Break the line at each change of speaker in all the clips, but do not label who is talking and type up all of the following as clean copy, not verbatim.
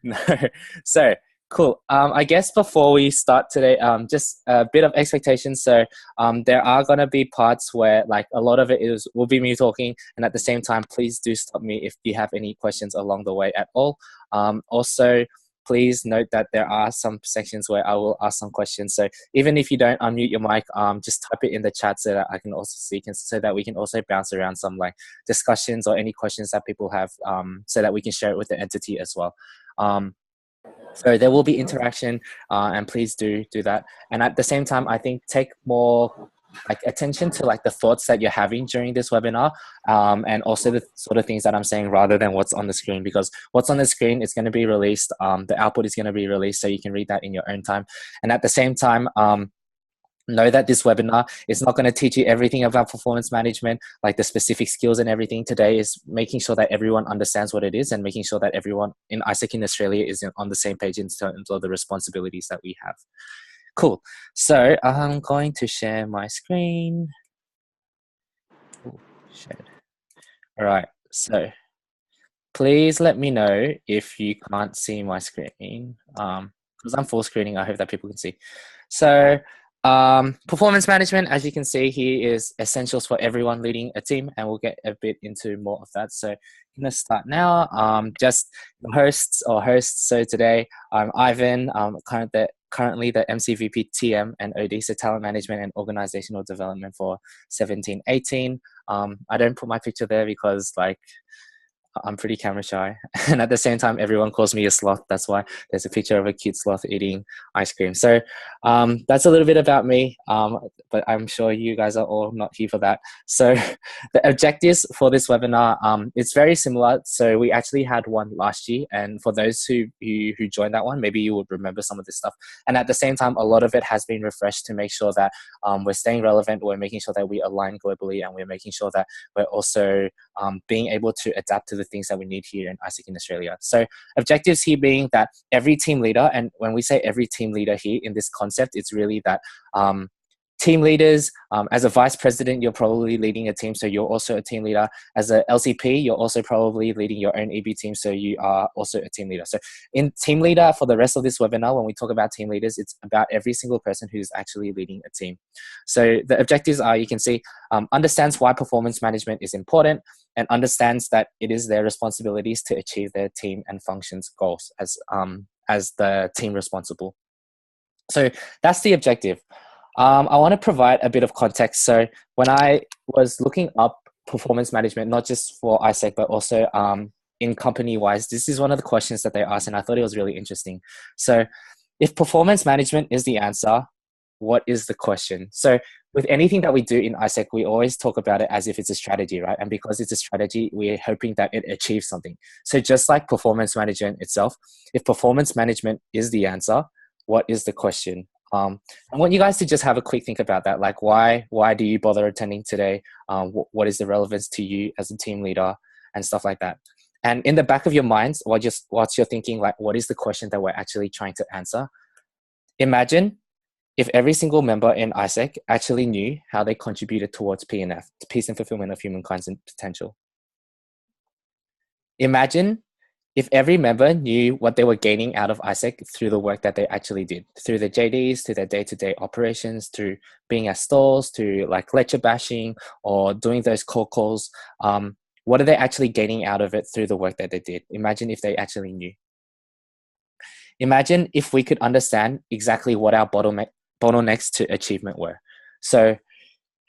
No. So cool. I guess before we start today, just a bit of expectations. So there are gonna be parts where like a lot of it is will be me talking, and at the same time, please do stop me if you have any questions along the way at all. Also, please note that there are some sections where I will ask some questions. So even if you don't unmute your mic, just type it in the chat so that I can also see, so that we can also bounce around some like discussions or any questions that people have, so that we can share it with the entity as well. So there will be interaction, and please do that. And at the same time, I think take more like attention to like the thoughts that you're having during this webinar, and also the sort of things that I'm saying rather than what's on the screen, because what's on the screen is going to be released. The output is going to be released, so you can read that in your own time. And at the same time, know that this webinar is not going to teach you everything about performance management, like the specific skills and everything. Today is making sure that everyone understands what it is and making sure that everyone in ISEC in Australia is on the same page in terms of the responsibilities that we have. Cool. So I'm going to share my screen. Ooh, shared. All right. So please let me know if you can't see my screen. Because I'm full screening, I hope that people can see. So performance management, as you can see here, is essentials for everyone leading a team, and we'll get a bit into more of that. So I'm going to start now. Just the hosts. So today I'm Ivan, currently the MCVP TM and OD, so talent management and organizational development for 17-18. I don't put my picture there because like I'm pretty camera shy, and at the same time everyone calls me a sloth. That's why there's a picture of a cute sloth eating ice cream. So that's a little bit about me, but I'm sure you guys are all not here for that. So the objectives for this webinar, it's very similar. So we actually had one last year, and for those who joined that one, maybe you would remember some of this stuff. And at the same time, a lot of it has been refreshed to make sure that we're staying relevant, we're making sure that we align globally, and we're making sure that we're also being able to adapt to the things that we need here in ISEC in Australia. So objectives here being that every team leader, and when we say every team leader here in this concept, it's really that team leaders, as a vice president, you're probably leading a team, so you're also a team leader. As a LCP, you're also probably leading your own EB team, so you are also a team leader. So in team leader, for the rest of this webinar, when we talk about team leaders, it's about every single person who's actually leading a team. So the objectives are, you can see, understands why performance management is important, and understands that it is their responsibilities to achieve their team and functions goals as the team responsible. So that's the objective. I want to provide a bit of context. So when I was looking up performance management, not just for ISEC, but also in company-wise, this is one of the questions that they asked, and I thought it was really interesting. So if performance management is the answer, what is the question? So with anything that we do in ISEC, we always talk about it as if it's a strategy, right? And because it's a strategy, we're hoping that it achieves something. So just like performance management itself, if performance management is the answer, what is the question? I want you guys to just have a quick think about that. Like, why do you bother attending today? What is the relevance to you as a team leader and stuff like that? And in the back of your minds, whilst you're thinking, like, what is the question that we're actually trying to answer? Imagine if every single member in ISEC actually knew how they contributed towards PNF, peace and fulfillment of humankind's potential. Imagine if every member knew what they were gaining out of ISEC through the work that they actually did, through the JDs, to their day-to-day operations, through being at stalls, to like lecture bashing or doing those cold calls. What are they actually gaining out of it through the work that they did? Imagine if they actually knew. Imagine if we could understand exactly what our bottlenecks to achievement were. So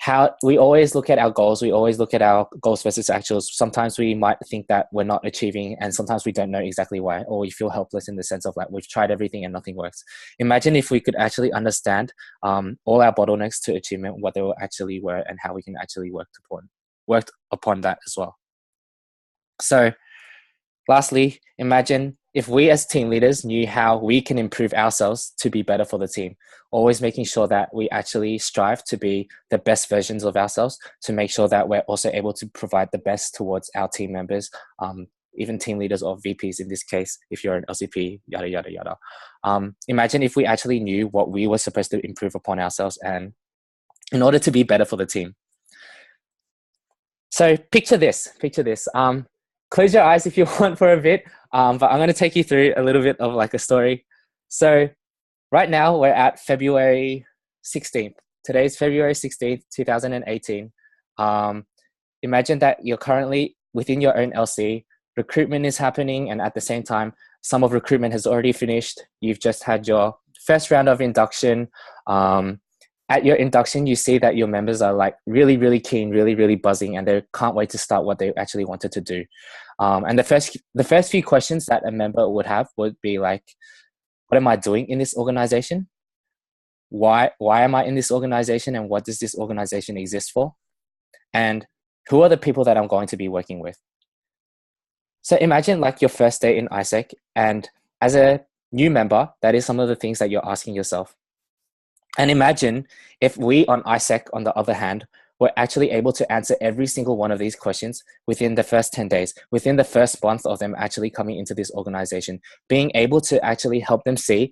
how we always look at our goals, versus actuals. Sometimes we might think that we're not achieving, and sometimes we don't know exactly why, or we feel helpless in the sense of like we've tried everything and nothing works. Imagine if we could actually understand all our bottlenecks to achievement, what they actually were, and how we can actually work upon that as well. So lastly, imagine if we as team leaders knew how we can improve ourselves to be better for the team, always making sure that we actually strive to be the best versions of ourselves, to make sure that we're also able to provide the best towards our team members, even team leaders or VPs in this case, if you're an LCP, yada, yada, yada. Imagine if we actually knew what we were supposed to improve upon ourselves and in order to be better for the team. So picture this. Close your eyes if you want for a bit. But I'm going to take you through a little bit of like a story. So right now we're at February 16th. Today's February 16th, 2018. Um, Imagine that you're currently within your own LC, recruitment is happening, and at the same time, some of recruitment has already finished. You've just had your first round of induction. At your induction, you see that your members are like really, really keen, really, really buzzing, and they can't wait to start what they actually wanted to do. And the first few questions that a member would have would be like, what am I doing in this organization? Why am I in this organization, and what does this organization exist for? And who are the people that I'm going to be working with? So imagine like your first day in ISEC, and as a new member, that is some of the things that you're asking yourself. And imagine if we on ISEC, on the other hand, were actually able to answer every single one of these questions within the first 10 days, within the first month of them actually coming into this organization, being able to actually help them see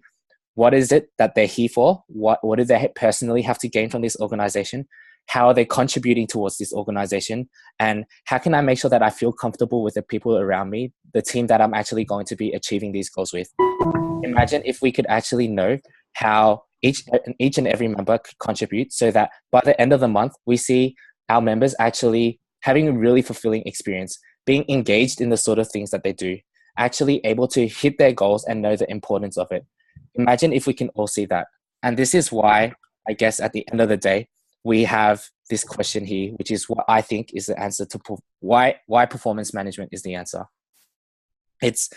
what is it that they're here for, what do they personally have to gain from this organization, how are they contributing towards this organization, and how can I make sure that I feel comfortable with the people around me, the team that I'm actually going to be achieving these goals with. Imagine if we could actually know how each and every member could contribute, so that by the end of the month, we see our members actually having a really fulfilling experience, being engaged in the sort of things that they do, actually able to hit their goals and know the importance of it. Imagine if we can all see that. And this is why, I guess at the end of the day, we have this question here, which is what I think is the answer to why performance management is the answer. It's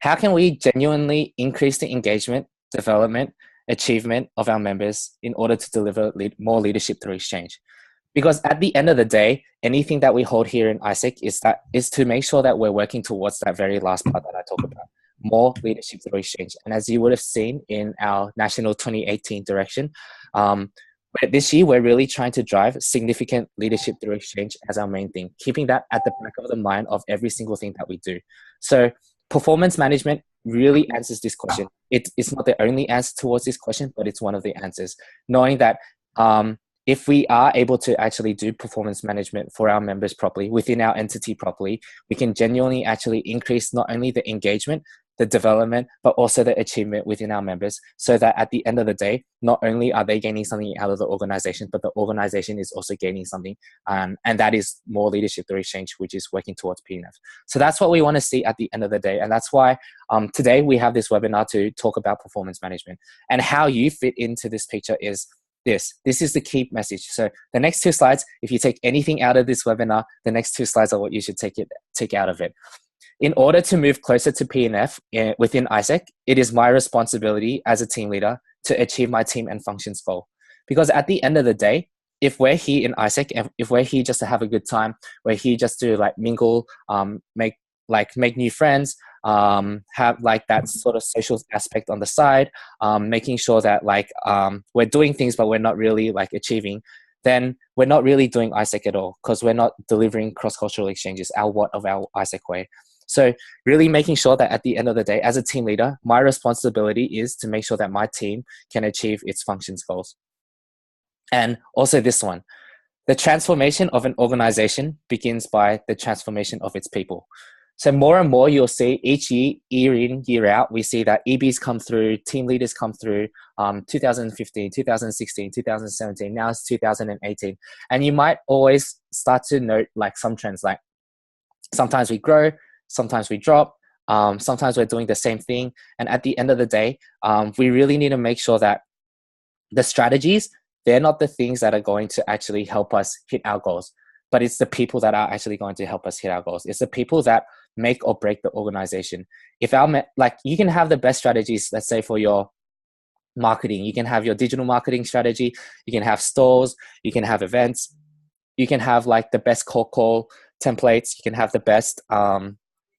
how can we genuinely increase the engagement, development, achievement of our members in order to deliver more leadership through exchange. Because at the end of the day, anything that we hold here in ISEC is to make sure that we're working towards that very last part that I talk about, more leadership through exchange. And as you would have seen in our national 2018 direction, this year we're really trying to drive significant leadership through exchange as our main thing, keeping that at the back of the mind of every single thing that we do. So performance management really answers this question. It's not the only answer towards this question, but it's one of the answers. Knowing that if we are able to actually do performance management for our members properly, within our entity properly, we can genuinely actually increase not only the engagement, the development, but also the achievement within our members, so that at the end of the day, not only are they gaining something out of the organization, but the organization is also gaining something. And that is more leadership through exchange, which is working towards PNF. So that's what we want to see at the end of the day. And that's why today we have this webinar to talk about performance management. And how you fit into this picture is this is the key message. So the next two slides, if you take anything out of this webinar, the next two slides are what you should take out of it. In order to move closer to PNF within ISEC, it is my responsibility as a team leader to achieve my team and functions goal. Because at the end of the day, if we're here in ISEC, if we're here just to have a good time, we're here just to like mingle, make new friends, have like that sort of social aspect on the side, making sure that like we're doing things but we're not really like achieving, then we're not really doing ISEC at all, because we're not delivering cross-cultural exchanges, our what of our ISEC way. So really making sure that at the end of the day, as a team leader, my responsibility is to make sure that my team can achieve its functions goals. And also this one, the transformation of an organization begins by the transformation of its people. So more and more you'll see each year, year in, year out, we see that EBs come through, team leaders come through, 2015, 2016, 2017, now it's 2018. And you might always start to note like some trends, like sometimes we grow, sometimes we drop, sometimes we're doing the same thing. And at the end of the day, we really need to make sure that the strategies, they're not the things that are going to actually help us hit our goals, but it's the people that are actually going to help us hit our goals. It's the people that make or break the organization. If you can have the best strategies, let's say for your marketing, you can have your digital marketing strategy, you can have stores, you can have events, you can have like the best cold call templates, you can have the best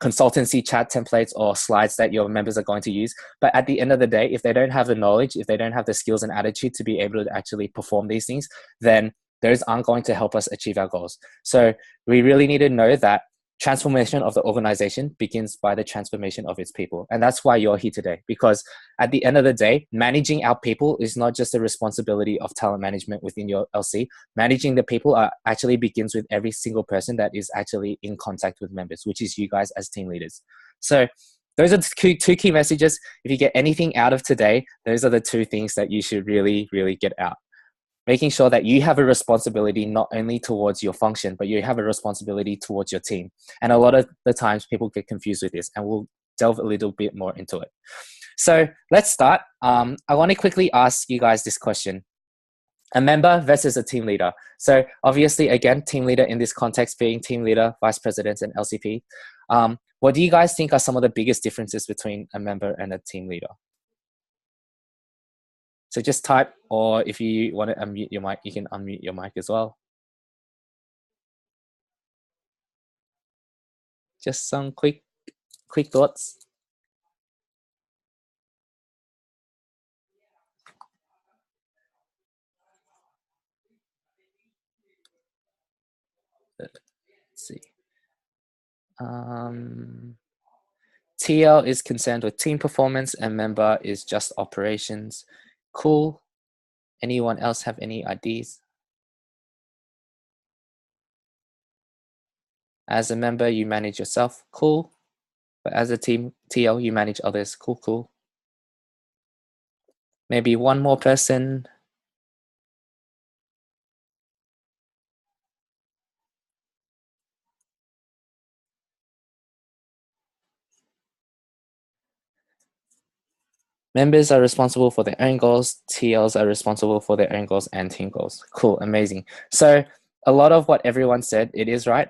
consultancy chat templates or slides that your members are going to use. But at the end of the day, if they don't have the knowledge, if they don't have the skills and attitude to be able to actually perform these things, then those aren't going to help us achieve our goals. So we really need to know that transformation of the organization begins by the transformation of its people. And that's why you're here today, because at the end of the day, managing our people is not just the responsibility of talent management within your LC. Managing the people actually begins with every single person that is actually in contact with members, which is you guys as team leaders. So those are the two key messages. If you get anything out of today, those are the two things that you should really, really get out. Making sure that you have a responsibility not only towards your function, but you have a responsibility towards your team. And a lot of the times people get confused with this, and we'll delve a little bit more into it. So let's start. I want to quickly ask you guys this question. A member versus a team leader. So obviously, again, team leader in this context being team leader, vice presidents, and LCP. What do you guys think are some of the biggest differences between a member and a team leader? So just type, or if you want to unmute your mic, you can unmute your mic as well. Just some quick thoughts. Let's see. TL is concerned with team performance and member is just operations. Cool. Anyone else have any ideas? As a member, you manage yourself. Cool. But as a team TL, you manage others. Cool. Maybe one more person. Members are responsible for their own goals. TLs are responsible for their own goals and team goals. Cool, amazing. So a lot of what everyone said, it is right.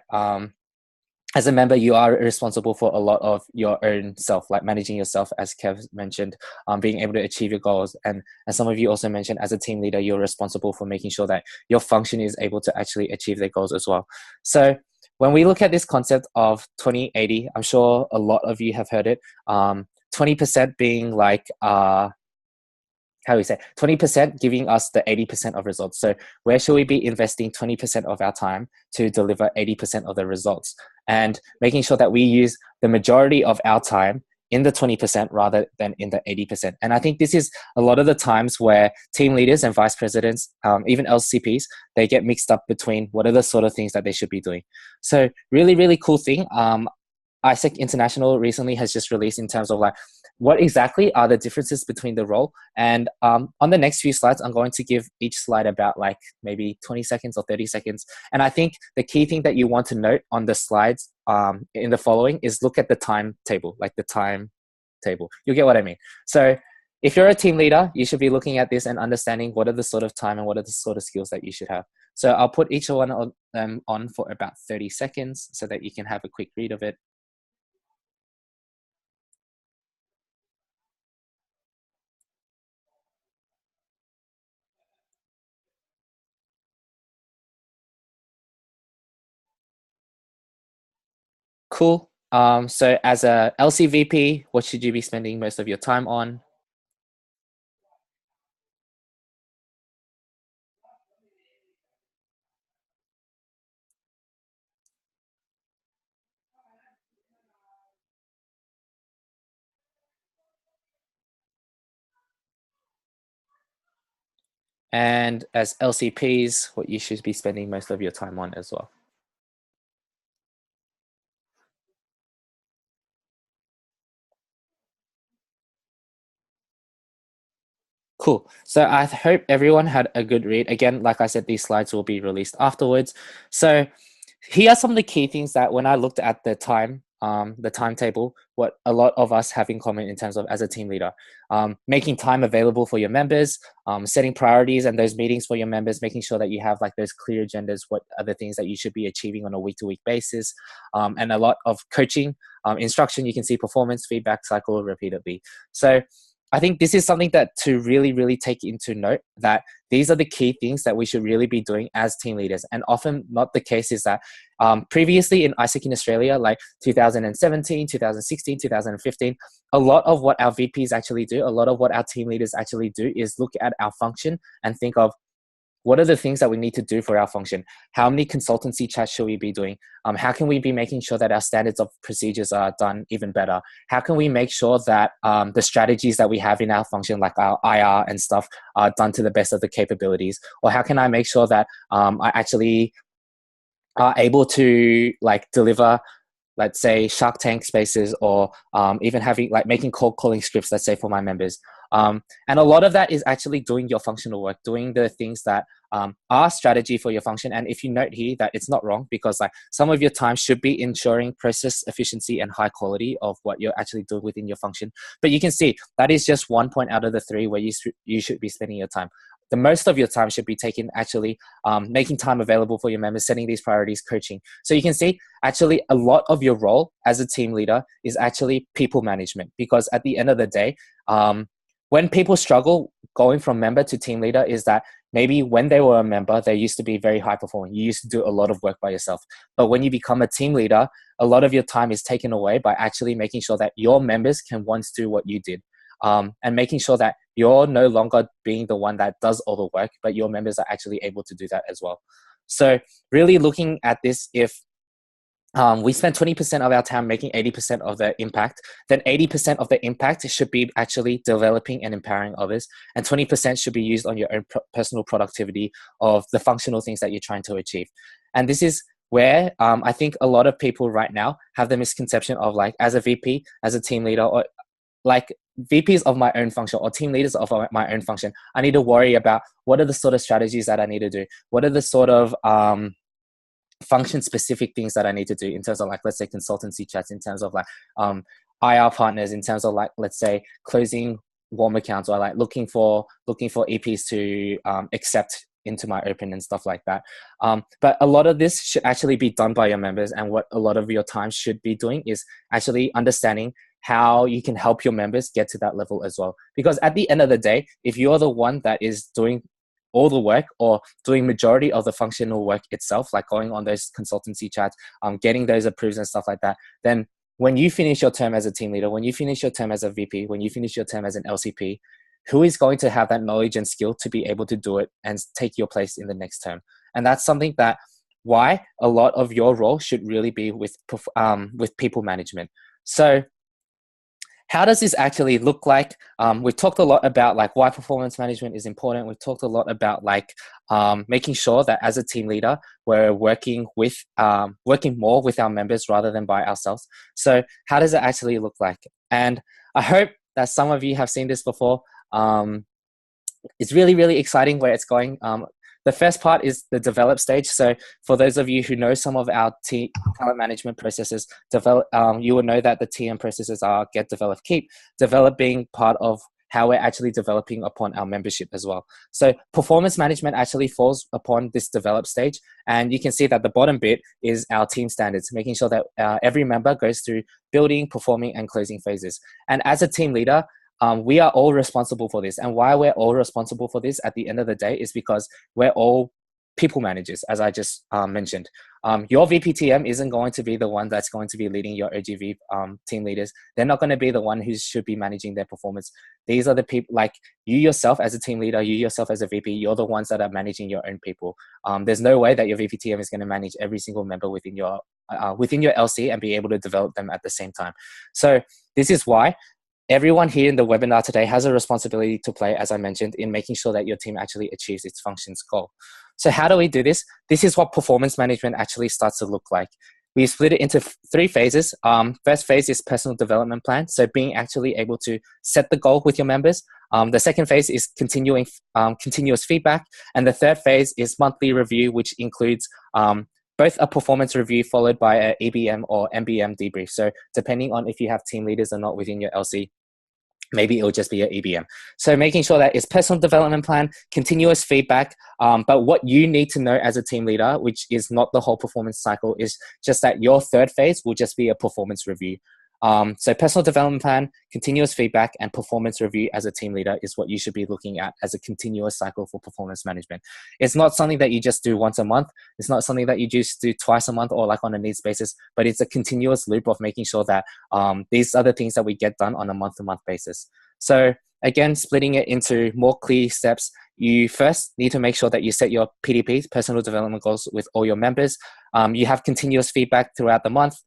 As a member, you are responsible for a lot of your own self, like managing yourself, as Kev mentioned, being able to achieve your goals. And some of you also mentioned, as a team leader, you're responsible for making sure that your function is able to actually achieve their goals as well. So when we look at this concept of 20-80, I'm sure a lot of you have heard it. 20% being like, how do we say, 20% giving us the 80% of results. So where should we be investing 20% of our time to deliver 80% of the results? And making sure that we use the majority of our time in the 20% rather than in the 80%. And I think this is a lot of the times where team leaders and vice presidents, even LCPs, they get mixed up between what are the sort of things that they should be doing. So really, really cool thing. ISEC International recently has just released in terms of like, what exactly are the differences between the role? And on the next few slides, I'm going to give each slide about like maybe 20 seconds or 30 seconds. And I think the key thing that you want to note on the slides in the following is look at the timetable, like the timetable. You'll get what I mean. So if you're a team leader, you should be looking at this and understanding what are the sort of time and what are the sort of skills that you should have. So I'll put each one of them on for about 30 seconds so that you can have a quick read of it. Cool. So as a LCVP, what should you be spending most of your time on? And as LCPs, what you should be spending most of your time on as well. Cool. So I hope everyone had a good read. Again, like I said, these slides will be released afterwards. So here are some of the key things that when I looked at the timetable, what a lot of us have in common in terms of as a team leader, making time available for your members, setting priorities and those meetings for your members, making sure that you have like those clear agendas, what are the things that you should be achieving on a week-to-week basis, and a lot of coaching, instruction. You can see performance feedback cycle repeatedly. So I think this is something that to really, really take into note, that these are the key things that we should really be doing as team leaders. And often not the case is that previously in ISEC in Australia, like 2017, 2016, 2015, a lot of what our VPs actually do, a lot of what our team leaders actually do is look at our function and think of, what are the things that we need to do for our function? How many consultancy chats should we be doing? How can we be making sure that our standards of procedures are done even better? How can we make sure that the strategies that we have in our function, like our IR and stuff, are done to the best of the capabilities? Or how can I make sure that I actually are able to like deliver let's say Shark Tank spaces, or even having like making cold calling scripts, let's say for my members. And a lot of that is actually doing your functional work, doing the things that are strategy for your function. And if you note here that it's not wrong, because like some of your time should be ensuring process efficiency and high quality of what you're actually doing within your function. But you can see that is just 1 point out of the 3 where you should be spending your time. The most of your time should be taken actually making time available for your members, setting these priorities, coaching. So you can see actually a lot of your role as a team leader is actually people management, because at the end of the day, when people struggle going from member to team leader is that maybe when they were a member, they used to be very high performing. You used to do a lot of work by yourself. But when you become a team leader, a lot of your time is taken away by actually making sure that your members can once do what you did. And making sure that you're no longer being the one that does all the work, but your members are actually able to do that as well. So really looking at this, if we spend 20% of our time making 80% of the impact, then 80% of the impact should be actually developing and empowering others, and 20% should be used on your own personal productivity of the functional things that you're trying to achieve. And this is where I think a lot of people right now have the misconception of like, as a VP, as a team leader, or like VPs of my own function or team leaders of my own function, I need to worry about what are the sort of strategies that I need to do, what are the sort of function specific things that I need to do in terms of like, let's say consultancy chats, in terms of like IR partners, in terms of like, let's say closing warm accounts, or like looking for EPs to accept into my open and stuff like that. But a lot of this should actually be done by your members, and what a lot of your time should be doing is actually understanding how you can help your members get to that level as well. Because at the end of the day, if you're the one that is doing all the work or doing majority of the functional work itself, like going on those consultancy chats, getting those approved and stuff like that, then when you finish your term as a team leader, when you finish your term as a VP, when you finish your term as an LCP, who is going to have that knowledge and skill to be able to do it and take your place in the next term? And that's something that why a lot of your role should really be with people management. So how does this actually look like? We've talked a lot about like why performance management is important. We've talked a lot about like making sure that as a team leader, we're working more with our members rather than by ourselves. So how does it actually look like? And I hope that some of you have seen this before. It's really, really exciting where it's going. The first part is the develop stage. So for those of you who know some of our talent management processes, you will know that the TM processes are get, develop, keep. Develop being part of how we're actually developing upon our membership as well. So performance management actually falls upon this develop stage. And you can see that the bottom bit is our team standards, making sure that every member goes through building, performing, and closing phases. And as a team leader, we are all responsible for this. And why we're all responsible for this at the end of the day is because we're all people managers, as I just mentioned. Your VPTM isn't going to be the one that's going to be leading your OGV team leaders. They're not going to be the one who should be managing their performance. These are the people, like you yourself as a team leader, you yourself as a VP, you're the ones that are managing your own people. There's no way that your VPTM is going to manage every single member within your LC and be able to develop them at the same time. So this is why everyone here in the webinar today has a responsibility to play, as I mentioned, in making sure that your team actually achieves its functions goal. So how do we do this? This is what performance management actually starts to look like. We split it into 3 phases. First phase is personal development plan. So being actually able to set the goal with your members. The second phase is continuous feedback. And the third phase is monthly review, which includes both a performance review followed by an EBM or MBM debrief. So depending on if you have team leaders or not within your LC, maybe it'll just be an EBM. So making sure that it's personal development plan, continuous feedback, but what you need to know as a team leader, which is not the whole performance cycle, is just that your third phase will just be a performance review. So personal development plan, continuous feedback, and performance review as a team leader is what you should be looking at as a continuous cycle for performance management. It's not something that you just do once a month. It's not something that you just do twice a month or like on a needs basis, but it's a continuous loop of making sure that these are the things that we get done on a month-to-month basis. So again, splitting it into more clear steps, you first need to make sure that you set your PDPs, personal development goals, with all your members. You have continuous feedback throughout the month.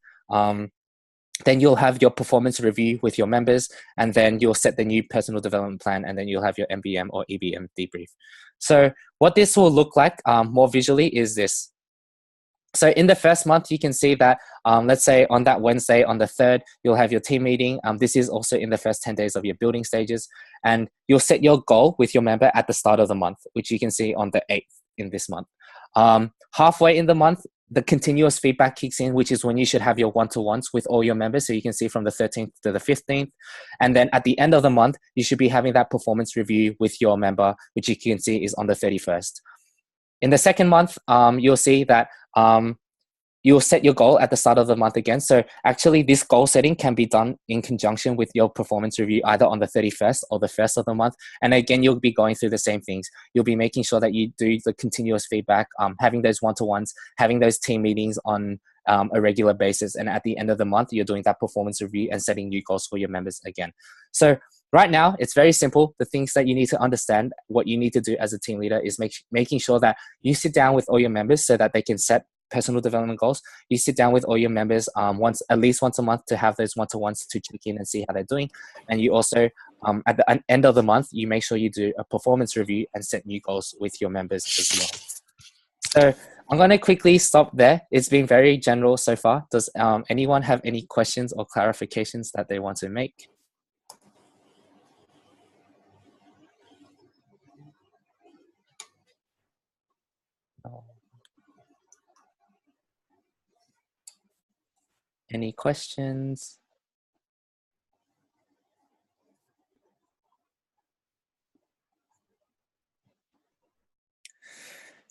Then you'll have your performance review with your members, and then you'll set the new personal development plan, and then you'll have your MBM or EBM debrief. So what this will look like more visually is this. So in the first month, you can see that, let's say on that Wednesday, on the 3rd, you'll have your team meeting. This is also in the first 10 days of your building stages. And you'll set your goal with your member at the start of the month, which you can see on the 8th in this month. Halfway in the month, the continuous feedback kicks in, which is when you should have your one-to-ones with all your members. So you can see from the 13th to the 15th. And then at the end of the month, you should be having that performance review with your member, which you can see is on the 31st. In the second month, you'll see that you'll set your goal at the start of the month again. So actually this goal setting can be done in conjunction with your performance review, either on the 31st or the 1st of the month. And again, you'll be going through the same things. You'll be making sure that you do the continuous feedback, having those one-to-ones, having those team meetings on a regular basis. And at the end of the month, you're doing that performance review and setting new goals for your members again. So right now, it's very simple. The things that you need to understand, what you need to do as a team leader is making sure that you sit down with all your members so that they can set personal development goals. You sit down with all your members at least once a month to have those one-to-ones to check in and see how they're doing. And you also, at the end of the month, you make sure you do a performance review and set new goals with your members as well. So I'm going to quickly stop there. It's been very general so far. Does anyone have any questions or clarifications that they want to make? Any questions?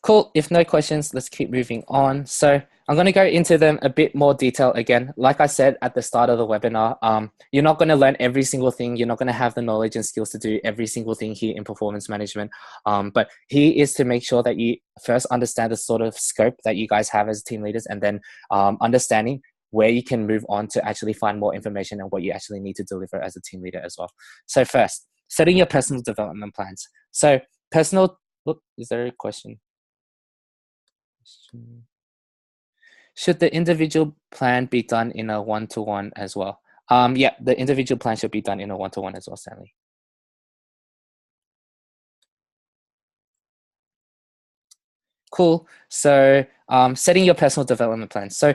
Cool. If no questions, let's keep moving on. So I'm going to go into them a bit more detail again. Like I said at the start of the webinar, you're not going to learn every single thing. You're not going to have the knowledge and skills to do every single thing here in performance management. But here is to make sure that you first understand the sort of scope that you guys have as team leaders, and then understanding where you can move on to actually find more information and what you actually need to deliver as a team leader as well. So first, setting your personal development plans. So is there a question? Should the individual plan be done in a one-to-one as well? Yeah, the individual plan should be done in a one-to-one as well, Stanley. Cool. So setting your personal development plans. So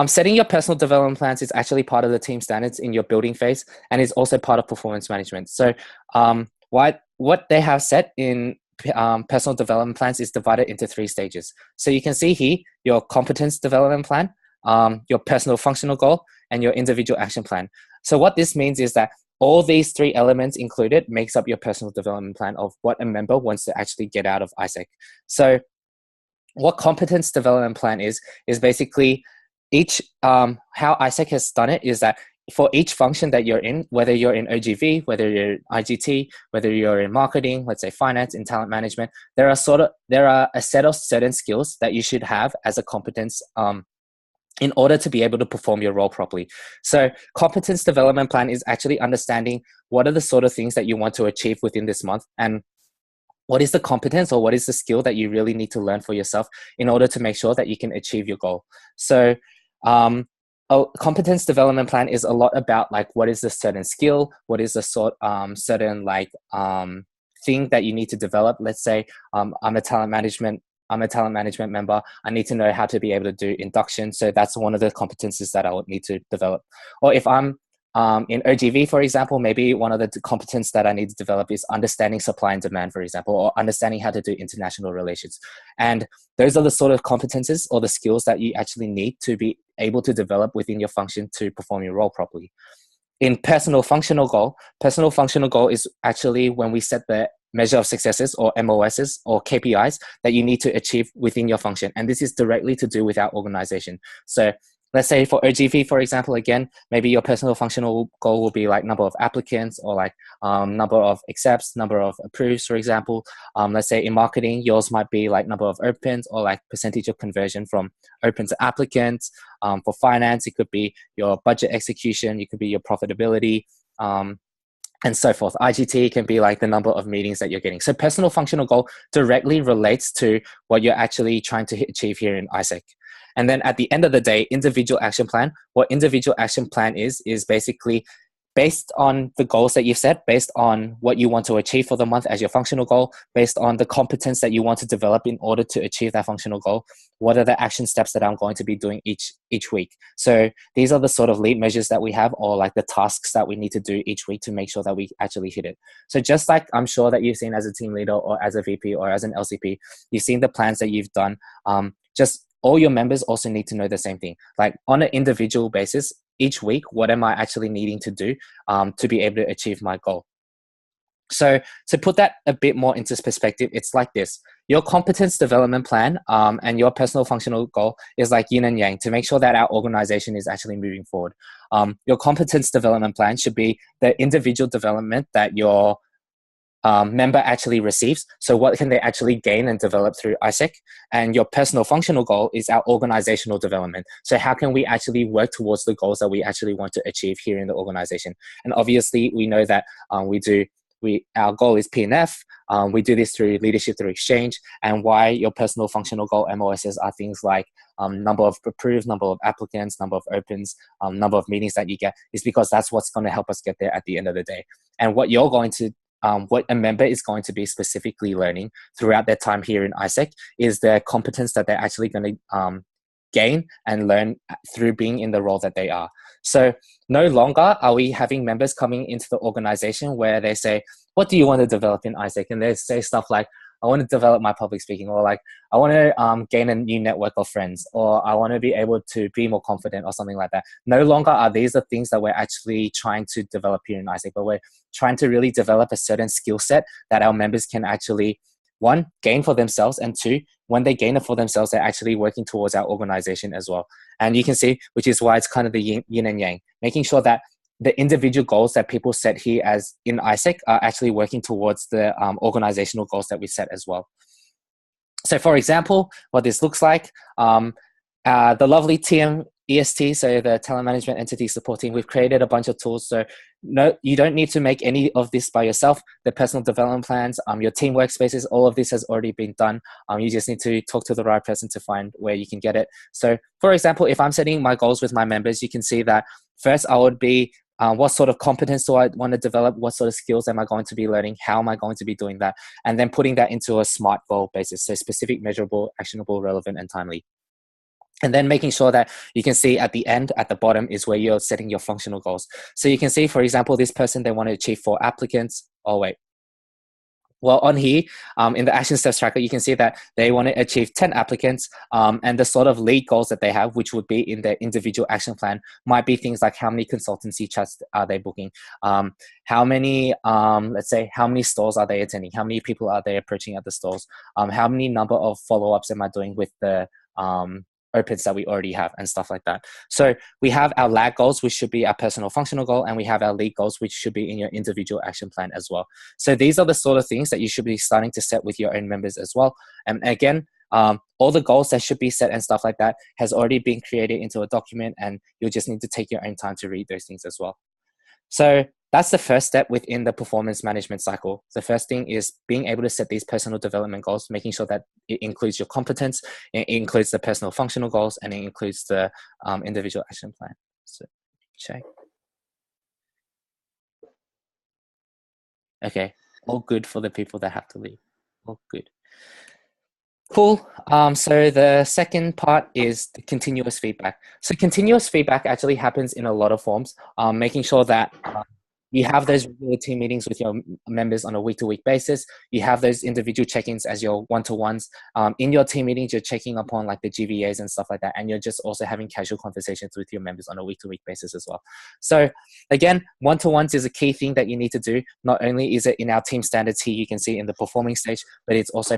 setting your personal development plans is actually part of the team standards in your building phase, and is also part of performance management. So what they have set in personal development plans is divided into 3 stages. So you can see here your competence development plan, your personal functional goal, and your individual action plan. So what this means is that all these 3 elements included makes up your personal development plan of what a member wants to actually get out of ISEC. So what competence development plan is basically how ISEC has done it is that for each function that you're in, whether you're in OGV, whether you're in IGT, whether you're in marketing, let's say finance, in talent management, there are a set of certain skills that you should have as a competence in order to be able to perform your role properly. So competence development plan is actually understanding what are the sort of things that you want to achieve within this month, and what is the competence or what is the skill that you really need to learn for yourself in order to make sure that you can achieve your goal. So a competence development plan is a lot about like what is the certain skill, what is the certain like thing that you need to develop. Let's say I'm a talent management member. I need to know how to be able to do induction. So that's one of the competencies that I would need to develop. Or if I'm in OGV, for example, maybe one of the competence that I need to develop is understanding supply and demand, for example, or understanding how to do international relations. And those are the sort of competences or the skills that you actually need to be able to develop within your function to perform your role properly. In personal functional goal is actually when we set the measure of successes or MOSs or KPIs that you need to achieve within your function. And this is directly to do with our organization. So let's say for OGV, for example, again, maybe your personal functional goal will be like number of applicants or like number of accepts, number of approves, for example. Let's say in marketing, yours might be like number of opens or like percentage of conversion from open to applicants. For finance, it could be your budget execution, it could be your profitability, and so forth. IGT can be like the number of meetings that you're getting. So personal functional goal directly relates to what you're actually trying to achieve here in ISEC. And then at the end of the day, individual action plan. What individual action plan is basically based on the goals that you've set, based on what you want to achieve for the month as your functional goal, based on the competence that you want to develop in order to achieve that functional goal, what are the action steps that I'm going to be doing each week? So these are the sort of lead measures that we have, or like the tasks that we need to do each week to make sure that we actually hit it. So just like I'm sure that you've seen as a team leader or as a VP or as an LCP, you've seen the plans that you've done. Just all your members also need to know the same thing. Like on an individual basis, each week, what am I actually needing to do to be able to achieve my goal? So to put that a bit more into perspective, it's like this. Your competence development plan and your personal functional goal is like yin and yang to make sure that our organization is actually moving forward. Your competence development plan should be the individual development that your member actually receives. So what can they actually gain and develop through ISEC? And your personal functional goal is our organizational development. So how can we actually work towards the goals that we actually want to achieve here in the organization? And obviously we know that our goal is P&F. We do this through leadership through exchange. And why your personal functional goal MOSs are things like number of approved, number of applicants, number of opens, number of meetings that you get, is because that's what's going to help us get there at the end of the day. And what you're going to what a member is going to be specifically learning throughout their time here in ISEC is the competence that they're actually going to gain and learn through being in the role that they are. So no longer are we having members coming into the organization where they say, what do you want to develop in ISEC? And they say stuff like, I want to develop my public speaking, or like, I want to gain a new network of friends, or I want to be able to be more confident, or something like that. No longer are these the things that we're actually trying to develop here in ISEC, but we're trying to really develop a certain skill set that our members can actually, one, gain for themselves, and two, when they gain it for themselves, they're actually working towards our organization as well. And you can see, which is why it's kind of the yin and yang, making sure that the individual goals that people set here as in ISEC are actually working towards the organizational goals that we set as well. So for example, what this looks like, the lovely TM EST, so the Talent Management Entity Support Team, we've created a bunch of tools. So no, you don't need to make any of this by yourself. The personal development plans, your team workspaces, all of this has already been done. You just need to talk to the right person to find where you can get it. So for example, if I'm setting my goals with my members, you can see that first I would be, what sort of competence do I want to develop? What sort of skills am I going to be learning? How am I going to be doing that? And then putting that into a SMART goal basis. So specific, measurable, actionable, relevant, and timely. And then making sure that you can see at the end, at the bottom, is where you're setting your functional goals. So you can see, for example, this person, they want to achieve 4 applicants. Oh, wait. Well, on here, in the action steps tracker, you can see that they want to achieve 10 applicants, and the sort of lead goals that they have, which would be in their individual action plan, might be things like how many consultancy chats are they booking, how many, let's say, how many stores are they attending, how many people are they approaching at the stores, how many number of follow-ups am I doing with the opens that we already have, and stuff like that. So we have our lag goals, which should be our personal functional goal, and we have our lead goals, which should be in your individual action plan as well. So these are the sort of things that you should be starting to set with your own members as well. And again, all the goals that should be set and stuff like that has already been created into a document, and you'll just need to take your own time to read those things as well. So that's the first step within the performance management cycle. The first thing is being able to set these personal development goals, making sure that it includes your competence, it includes the personal functional goals, and it includes the individual action plan. So check. Okay, all good for the people that have to leave. All good. Cool. So the second part is the continuous feedback. So continuous feedback actually happens in a lot of forms, making sure that you have those regular team meetings with your members on a week-to-week basis. You have those individual check-ins as your one-to-ones. In your team meetings, you're checking upon like the GVAs and stuff like that. And you're just also having casual conversations with your members on a week-to-week basis as well. So again, one-to-ones is a key thing that you need to do. Not only is it in our team standards here, you can see in the performing stage, but it's also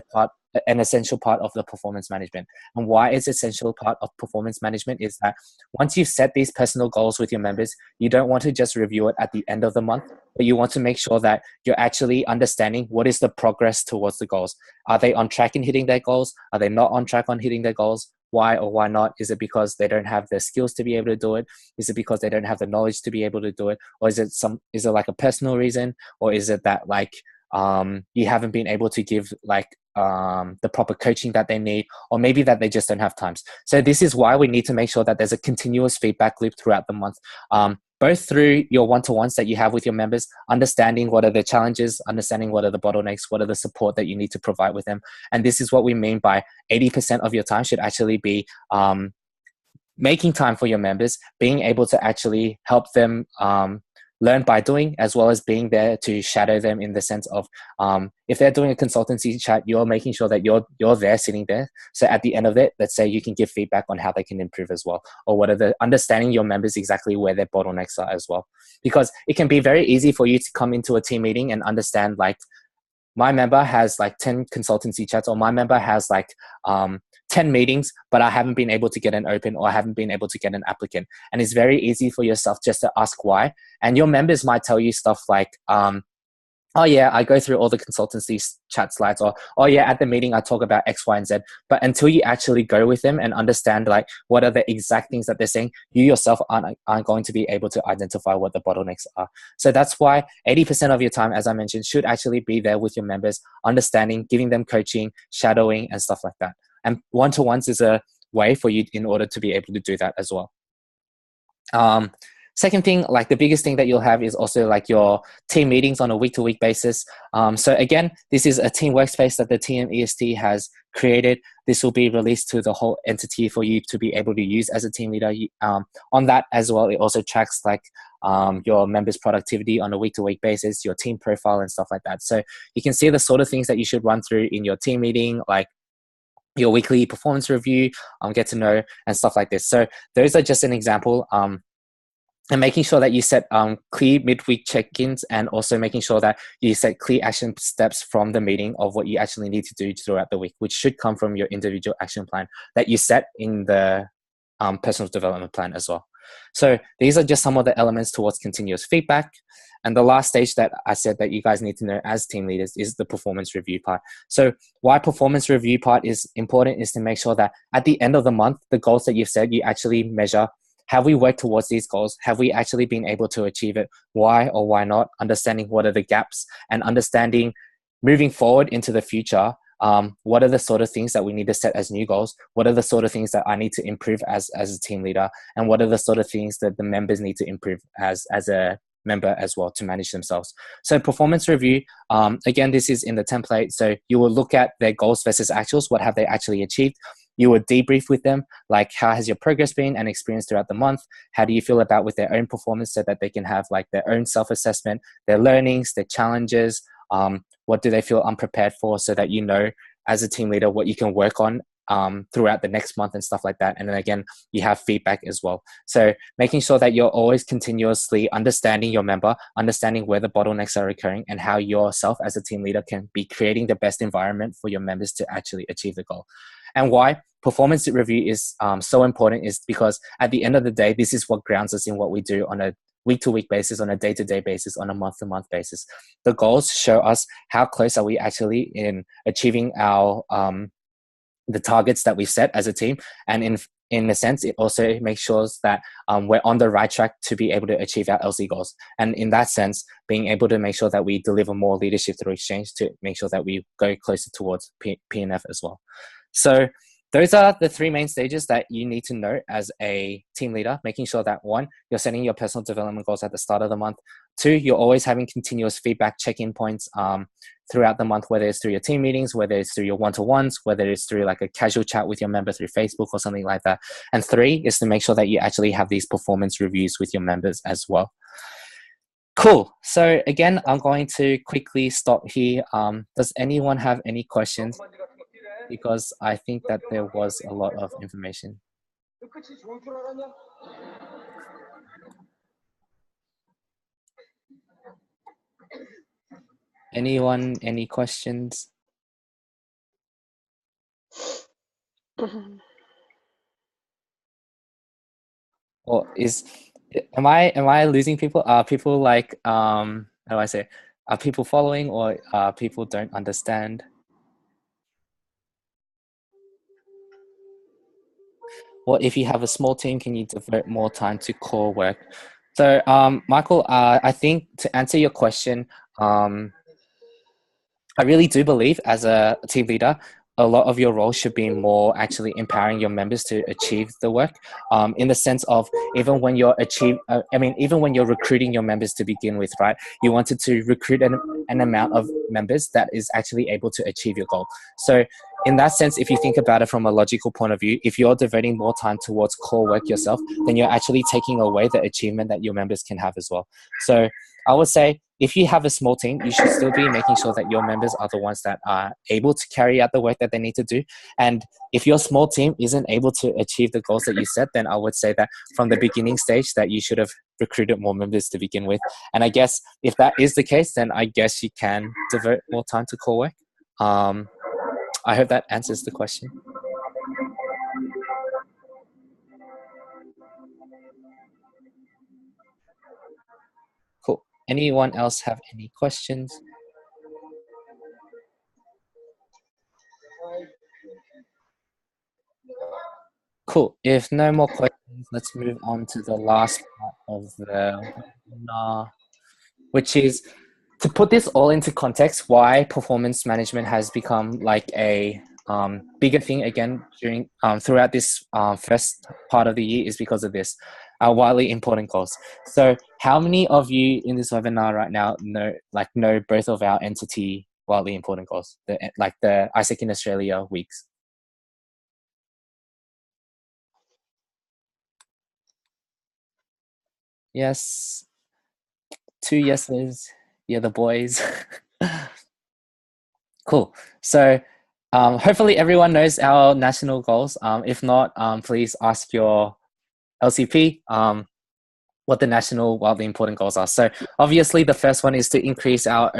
an essential part of the performance management. And why it's essential part of performance management is that once you've set these personal goals with your members, you don't want to just review it at the end of the month, but you want to make sure that you're actually understanding what is the progress towards the goals. Are they on track in hitting their goals? Are they not on track on hitting their goals? Why or why not? Is it because they don't have the skills to be able to do it? Is it because they don't have the knowledge to be able to do it? Or is it like a personal reason? Or is it that like you haven't been able to give like the proper coaching that they need, or maybe that they just don't have times? So this is why we need to make sure that there's a continuous feedback loop throughout the month. both through your one-to-ones that you have with your members, understanding what are the challenges, understanding what are the bottlenecks, what are the support that you need to provide with them. And this is what we mean by 80% of your time should actually be making time for your members, being able to actually help them learn by doing, as well as being there to shadow them in the sense of if they're doing a consultancy chat, you're making sure that you're there sitting there. So at the end of it, let's say you can give feedback on how they can improve as well, or what are the understanding your members exactly where their bottlenecks are as well. Because it can be very easy for you to come into a team meeting and understand like my member has like 10 consultancy chats, or my member has like 10 meetings, but I haven't been able to get an open, or I haven't been able to get an applicant. And it's very easy for yourself just to ask why. And your members might tell you stuff like, oh yeah, I go through all the consultancy chat slides, or oh yeah, at the meeting I talk about X, Y, and Z. But until you actually go with them and understand like what are the exact things that they're saying, you yourself aren't going to be able to identify what the bottlenecks are. So that's why 80% of your time, as I mentioned, should actually be there with your members, understanding, giving them coaching, shadowing, and stuff like that. And one-to-ones is a way for you in order to be able to do that as well. Second thing, like the biggest thing that you'll have is also like your team meetings on a week-to-week basis. So again, this is a team workspace that the TMEST has created. This will be released to the whole entity for you to be able to use as a team leader. On that as well, it also tracks like your members' productivity on a week-to-week basis, your team profile and stuff like that. So you can see the sort of things that you should run through in your team meeting, like your weekly performance review, get to know, and stuff like this. So those are just an example. And making sure that you set clear midweek check-ins, and also making sure that you set clear action steps from the meeting of what you actually need to do throughout the week, which should come from your individual action plan that you set in the personal development plan as well. So these are just some of the elements towards continuous feedback. And the last stage that I said that you guys need to know as team leaders is the performance review part. So why performance review part is important is to make sure that at the end of the month, the goals that you've set, you actually measure, have we worked towards these goals? Have we actually been able to achieve it? Why or why not? Understanding what are the gaps, and understanding moving forward into the future, what are the sort of things that we need to set as new goals? What are the sort of things that I need to improve as a team leader? And what are the sort of things that the members need to improve as a member as well to manage themselves? So performance review, again, this is in the template. So you will look at their goals versus actuals. What have they actually achieved? You would debrief with them, like how has your progress been and experience throughout the month? How do you feel about with their own performance, so that they can have like their own self-assessment, their learnings, their challenges, what do they feel unprepared for, so that you know as a team leader what you can work on throughout the next month and stuff like that. And then again, you have feedback as well. So making sure that you're always continuously understanding your member, understanding where the bottlenecks are occurring, and how yourself as a team leader can be creating the best environment for your members to actually achieve the goal. And why performance review is so important is because at the end of the day, this is what grounds us in what we do on a week-to-week basis, on a day-to-day basis, on a month-to-month basis. The goals show us how close are we actually in achieving our the targets that we've set as a team. And in a sense, it also makes sure that we're on the right track to be able to achieve our LC goals. And in that sense, being able to make sure that we deliver more leadership through exchange to make sure that we go closer towards P&F as well. So those are the three main stages that you need to know as a team leader, making sure that 1, you're setting your personal development goals at the start of the month. 2, you're always having continuous feedback check-in points throughout the month, whether it's through your team meetings, whether it's through your one-to-ones, whether it's through like a casual chat with your member through Facebook or something like that. And 3 is to make sure that you actually have these performance reviews with your members as well. Cool. So again, I'm going to quickly stop here. Does anyone have any questions? Because I think that there was a lot of information. Anyone, any questions? Or am I losing people? Are people like, how do I say, are people following, or people don't understand? Or if you have a small team, can you devote more time to core work? So, Michael, I think to answer your question, I really do believe as a team leader, a lot of your role should be more actually empowering your members to achieve the work, in the sense of even when you're even when you're recruiting your members to begin with, right? You wanted to recruit an amount of members that is actually able to achieve your goal. So in that sense, if you think about it from a logical point of view, if you're devoting more time towards core work yourself, then you're actually taking away the achievement that your members can have as well. So I would say if you have a small team, you should still be making sure that your members are the ones that are able to carry out the work that they need to do. And if your small team isn't able to achieve the goals that you set, then I would say that from the beginning stage that you should have recruited more members to begin with. And I guess if that is the case, then I guess you can devote more time to core work. I hope that answers the question. Cool. Anyone else have any questions? Cool. If no more questions, let's move on to the last part of the webinar, which is to put this all into context, why performance management has become like a bigger thing again during throughout this first part of the year is because of this, our widely important goals. So how many of you in this webinar right now know both of our entity widely important goals, the ISEC in Australia weeks? Yes. 2 yeses. Yeah, the boys. Cool. So hopefully everyone knows our national goals. If not, please ask your LCP what the national wildly important goals are. So obviously the first one is to increase our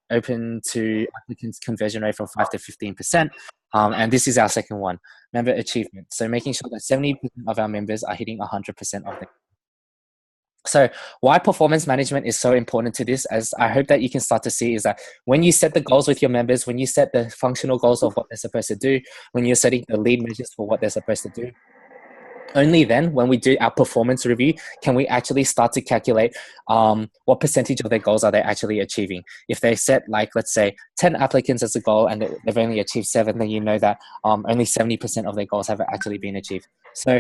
open to applicants conversion rate from 5 to 15%. And this is our second one, member achievement. So making sure that 70% of our members are hitting 100% of them. So why performance management is so important to this, as I hope that you can start to see, is that when you set the goals with your members, when you set the functional goals of what they're supposed to do, when you're setting the lead measures for what they're supposed to do, only then, when we do our performance review, can we actually start to calculate what percentage of their goals are they actually achieving. If they set, like, let's say 10 applicants as a goal and they've only achieved 7, then you know that only 70% of their goals have actually been achieved. So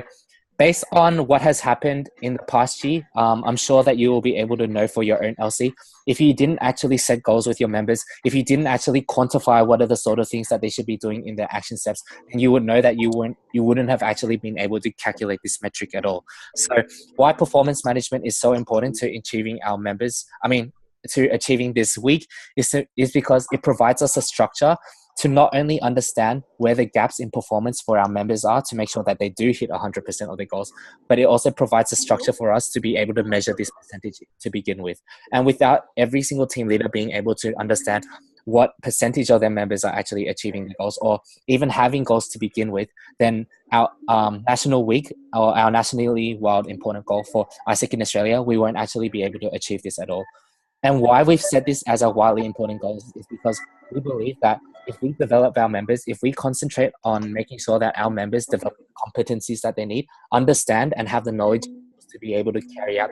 based on what has happened in the past year, I'm sure that you will be able to know for your own LC. If you didn't actually set goals with your members, if you didn't actually quantify what are the sort of things that they should be doing in their action steps, then you would know that you wouldn't have actually been able to calculate this metric at all. So why performance management is so important to achieving our members, to achieving this week is because it provides us a structure to not only understand where the gaps in performance for our members are to make sure that they do hit 100% of their goals, but it also provides a structure for us to be able to measure this percentage to begin with. And without every single team leader being able to understand what percentage of their members are actually achieving the goals or even having goals to begin with, then our national week or our nationally wild important goal for ISEC in Australia, we won't actually be able to achieve this at all. And why we've set this as a widely important goal is because we believe that if we develop our members, if we concentrate on making sure that our members develop competencies that they need, understand and have the knowledge to be able to carry out,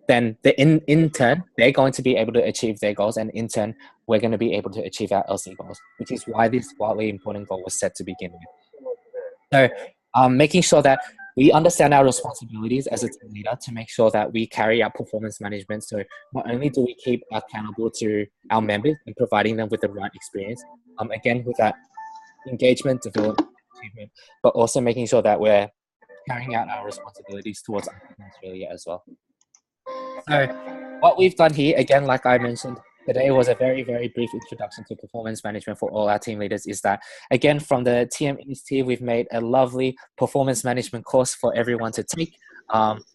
then in turn, they're going to be able to achieve their goals. And in turn, we're going to be able to achieve our LC goals, which is why this widely important goal was set to begin with. So making sure that we understand our responsibilities as a team leader to make sure that we carry out performance management. So not only do we keep accountable to our members and providing them with the right experience, again, with that engagement, development, achievement, but also making sure that we're carrying out our responsibilities towards Australia as well. So what we've done here, again, like I mentioned, today was a very, very brief introduction to performance management for all our team leaders. Is that, again, from the TM Initiative, we've made a lovely performance management course for everyone to take.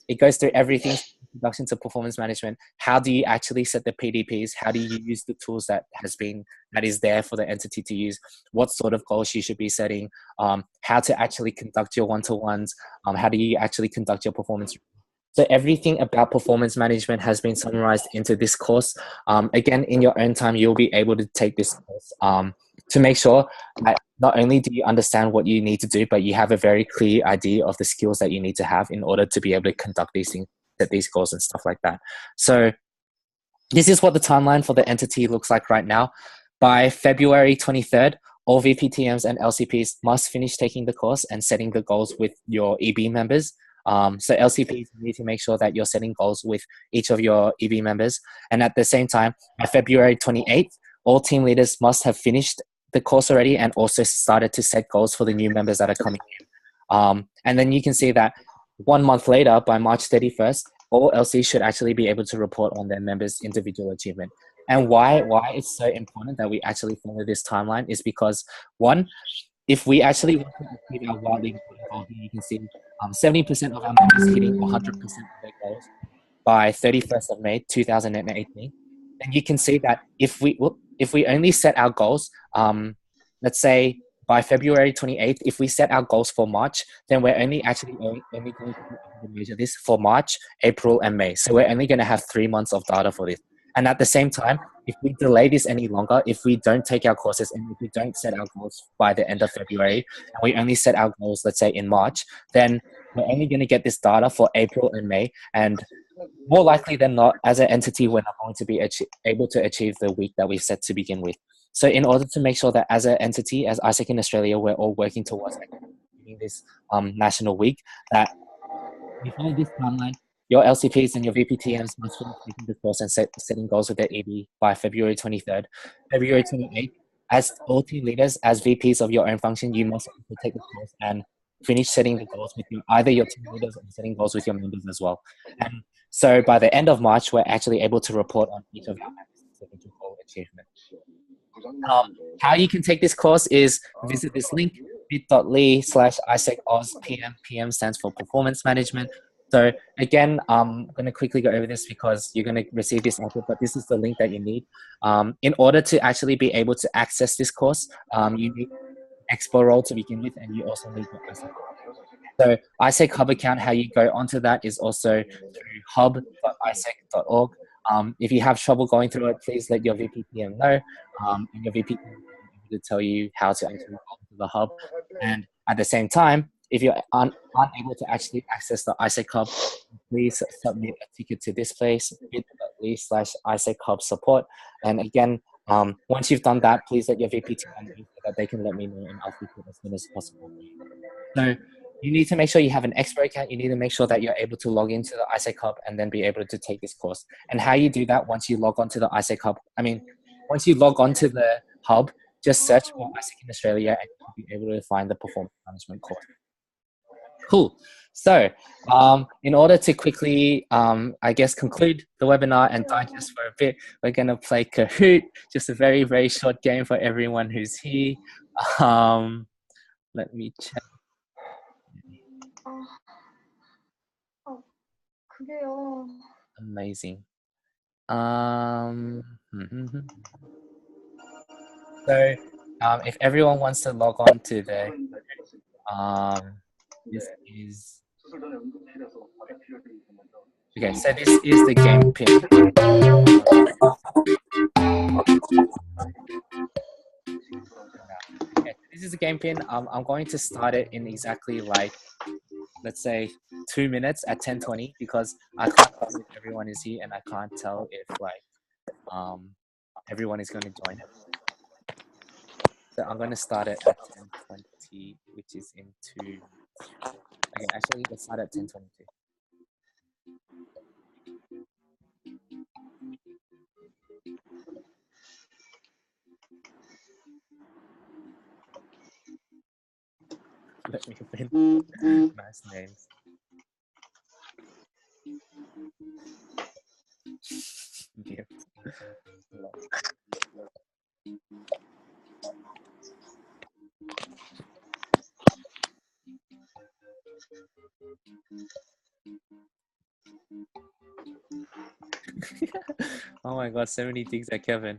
It goes through everything, introduction to performance management. How do you actually set the PDPs? How do you use the tools that is there for the entity to use? What sort of goals you should be setting? How to actually conduct your one-to-ones? How do you actually conduct your performance? So everything about performance management has been summarized into this course. Again, in your own time, you'll be able to take this course to make sure that not only do you understand what you need to do, but you have a very clear idea of the skills that you need to have in order to be able to conduct these things, set these goals and stuff like that. So this is what the timeline for the entity looks like right now. By February 23rd, all VPTMs and LCPs must finish taking the course and setting the goals with your EB members. So LCPs need to make sure that you're setting goals with each of your EB members. And at the same time, by February 28th, all team leaders must have finished the course already and also started to set goals for the new members that are coming in. And then you can see that 1 month later, by March 31st, all LCs should actually be able to report on their members' individual achievement. And why it's so important that we actually follow this timeline is because, one, if we actually want to achieve our wildly important goal here, you can see 70% of our members hitting 100% of their goals by 31st of May 2018. Then you can see that if we only set our goals, let's say by February 28th, if we set our goals for March, then we're only going to measure this for March, April, and May. So we're only going to have 3 months of data for this. And at the same time, if we delay this any longer, if we don't take our courses and if we don't set our goals by the end of February, and we only set our goals, let's say in March, then we're only going to get this data for April and May. And more likely than not, as an entity, we're not going to be able to achieve the week that we've set to begin with. So in order to make sure that as an entity, as ISEC in Australia, we're all working towards this national week, that we follow this timeline, your LCPs and your VPTMs must finish taking the course and setting goals with their EB by February 23rd. February 28th, as all team leaders, as VPs of your own function, you must also take the course and finish setting the goals with either your team leaders or setting goals with your members as well. And so by the end of March, we're actually able to report on each of our members' individual achievement. How you can take this course is visit this link, bit.ly/ISECOz PM. PM stands for Performance Management. So again, I'm going to quickly go over this because you're going to receive this output, but this is the link that you need. In order to actually be able to access this course, you need Expo role to begin with, and you also need your ISEC. So ISEC Hub account, how you go onto that is also through hub.isec.org. If you have trouble going through it, please let your VPTM know, and your VPTM will be able to tell you how to actually go into the hub. And at the same time, if you're unable to actually access the ISEC Hub, please submit a ticket to this place, bit.ly/ISEC Hub support. And again, once you've done that, please let your VPTM know so that they can let me know and I'll fix it as soon as possible. So you need to make sure you have an Expo account. You need to make sure that you're able to log into the ISEC Hub and then be able to take this course. And how you do that once you log onto the ISEC Hub, once you log onto the hub, just search for ISEC in Australia and you'll be able to find the performance management course. Cool. So in order to quickly, conclude the webinar and digest for a bit, we're going to play Kahoot, just a very, very short game for everyone who's here. Let me check. Amazing. So if everyone wants to log on to the this is okay, so this is the game pin. Okay, this is the game pin. I'm going to start it in exactly let's say 2 minutes at 10:20 because I can't tell if everyone is here and I can't tell if everyone is going to join it. So I'm going to start it at 10:20, which is in 2 minutes. Okay, actually, let's start at 10:22. Let me open. Nice names. Yeah. Oh my god, so many things at Kevin.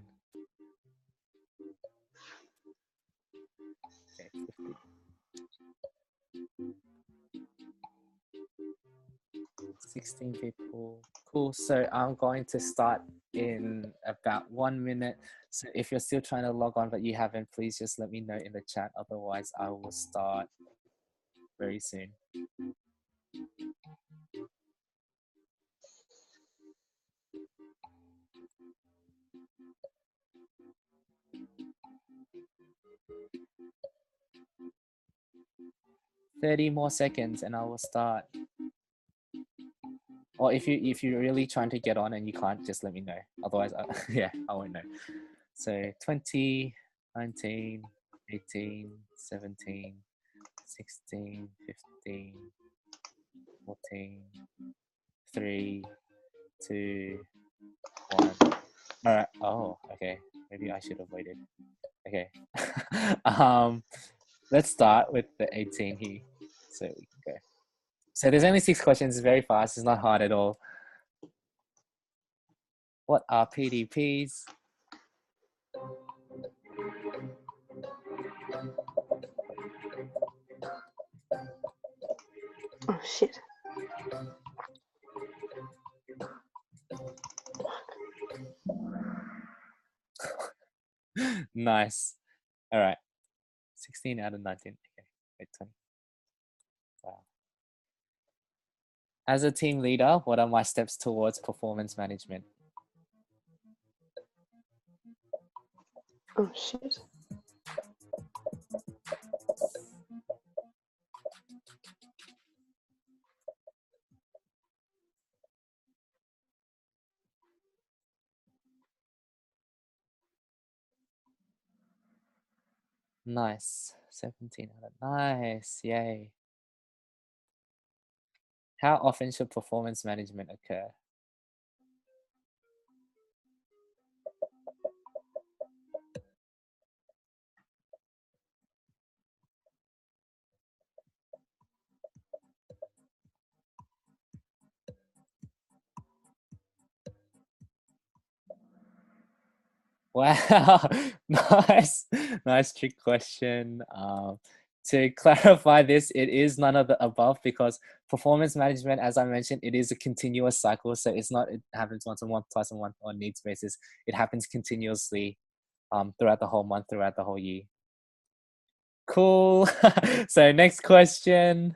Okay, 50. 16 people. Cool. So I'm going to start in about 1 minute. So if you're still trying to log on but you haven't, please just let me know in the chat. Otherwise, I will start very soon. 30 more seconds and I will start. Or if you're really trying to get on and you can't, just let me know. Otherwise, yeah, I won't know. So 20, 19, 18, 17, 16, 15, 14, 3, 2, 1. All right. Oh, okay. Maybe I should have waited. Okay. Let's start with the 18 here. So we can go. So there's only 6 questions. It's very fast. It's not hard at all. What are PDPs?
Oh shit.
Nice. All right. 16 out of 19. Okay. Wait, 20. Wow. As a team leader, what are my steps towards performance management?
Oh shit.
Nice. 17 out of nice. Yay. How often should performance management occur? Wow, nice trick question. To clarify this, it is none of the above because performance management, as I mentioned, it is a continuous cycle. So it's not, it happens once a month, twice a month on needs basis. It happens continuously throughout the whole month, throughout the whole year. Cool. So next question.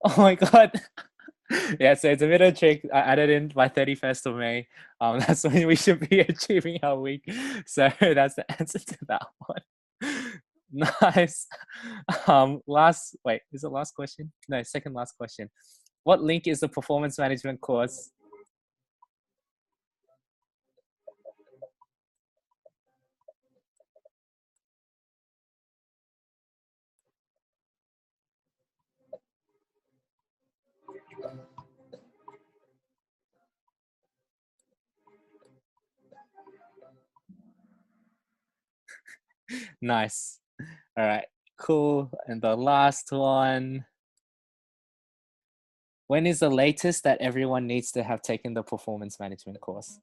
Oh my God. Yeah, so it's a bit of a trick. I added in by 31st of May. That's when we should be achieving our week. So that's the answer to that one. Nice. Wait, is it last question? No, second last question. What link is the performance management course? Nice. All right, cool. And the last one. When is the latest that everyone needs to have taken the performance management course?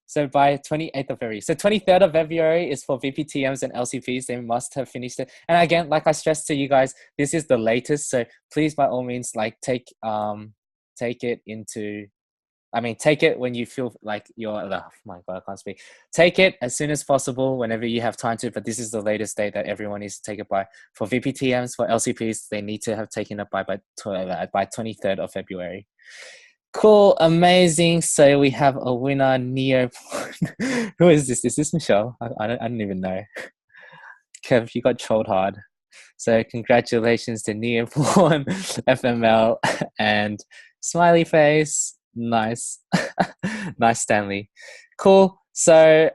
So by 28th of February. So 23rd of February is for VPTMs and LCPs. They must have finished it. And again, like I stressed to you guys, this is the latest. So please, by all means, like take it into, take it when you feel like you're, oh my God, I can't speak. Take it as soon as possible, whenever you have time to, but this is the latest date that everyone needs to take it by. For VPTMs, for LCPs, they need to have taken it by 23rd of February. Cool, amazing. So we have a winner, Neo. Who is this? Is this Michelle? I don't even know. Kev, you got trolled hard. So congratulations to Neoporn, FML, and Smiley Face. Nice. Nice, Stanley. Cool. So